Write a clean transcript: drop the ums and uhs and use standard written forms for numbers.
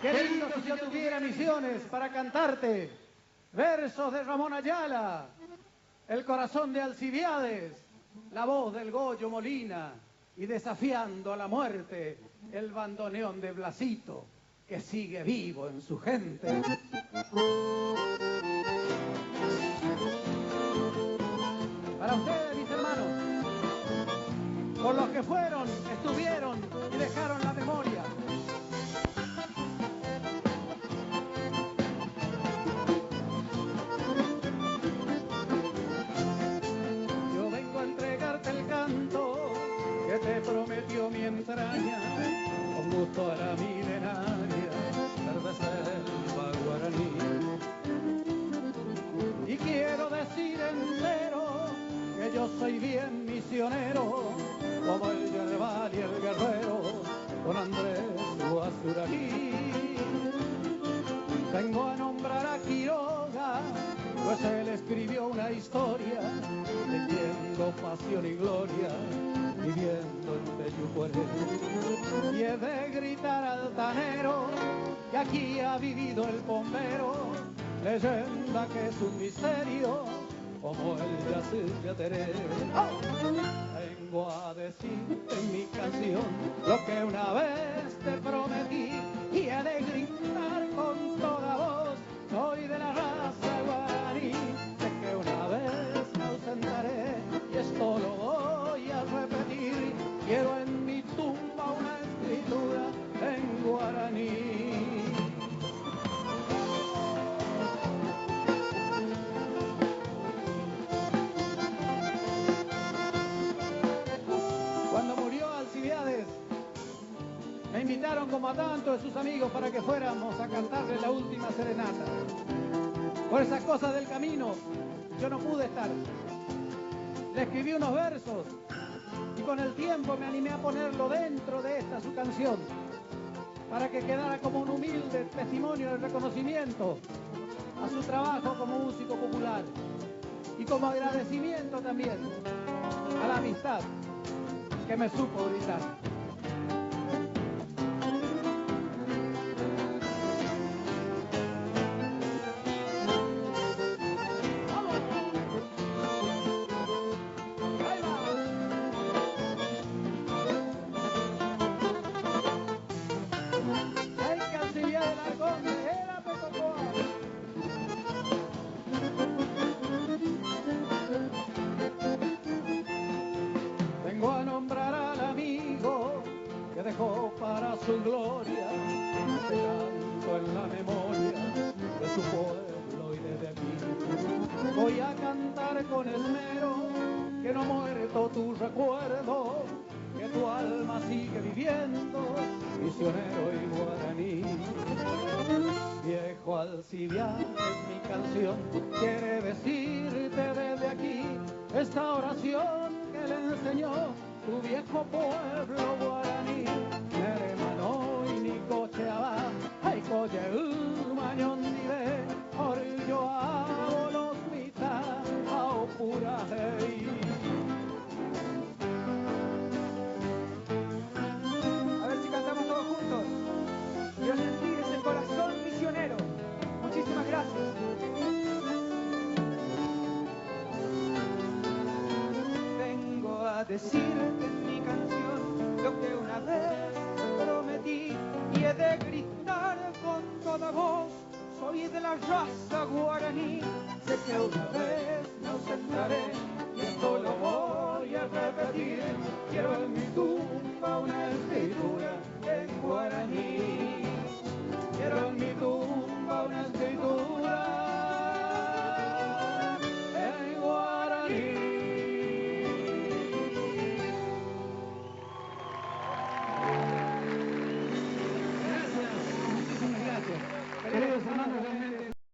Qué lindo si yo tuviera misiones para cantarte versos de Ramón Ayala, el corazón de Alcibiades, la voz del Goyo Molina y desafiando a la muerte el bandoneón de Blasito que sigue vivo en su gente. Para ustedes, mis hermanos, por los que fueron, estuvieron y dejaron la memoria. Yo vengo a entregarte el canto que te prometió mi entraña, con gusto a la milenaria, verde selva guaraní. Y quiero decir entero que yo soy bien misionero, como el yerbal y el guerrero, con Andrés Guazuraní. Vengo a nombrar a Quiroga, pues él escribió una historia, leyendo pasión y gloria, viviendo en Teyucuaré. Y he de gritar altanero que aquí ha vivido el bombero, leyenda que es un misterio, como el Yacyretá. Vengo a decir en mi canción lo que una vez te prometí, y he de gritar con toda voz, soy de la raza guaraní. Sé que una vez me ausentaré y esto lo voy a repetir, quiero en mi tumba una escritura en guaraní. Me invitaron como a tantos de sus amigos para que fuéramos a cantarle la última serenata. Por esas cosas del camino, yo no pude estar. Le escribí unos versos y con el tiempo me animé a ponerlo dentro de esta su canción, para que quedara como un humilde testimonio de reconocimiento a su trabajo como músico popular y como agradecimiento también a la amistad que me supo brindar. Vengo a nombrar al amigo que dejó para su gloria este canto en la memoria de su pueblo y desde aquí. Voy a cantar con esmero que no ha muerto tu recuerdo, que tu alma sigue viviendo, misionero y guaraní. Viejo Alcibiades, mi canción quiere decirte desde aquí esta oración que le enseñó tu viejo pueblo guaraní. Hermano y ni coche abajo, hay coche mañón nive, orillo a los mitad, a opura hey. A ver si cantamos todos juntos. Yo sentí ese corazón misionero. Muchísimas gracias. Vengo a decirte en mi canción lo que una vez prometí, y he de gritar con toda voz, soy de la raza guaraní. Sé que una vez nos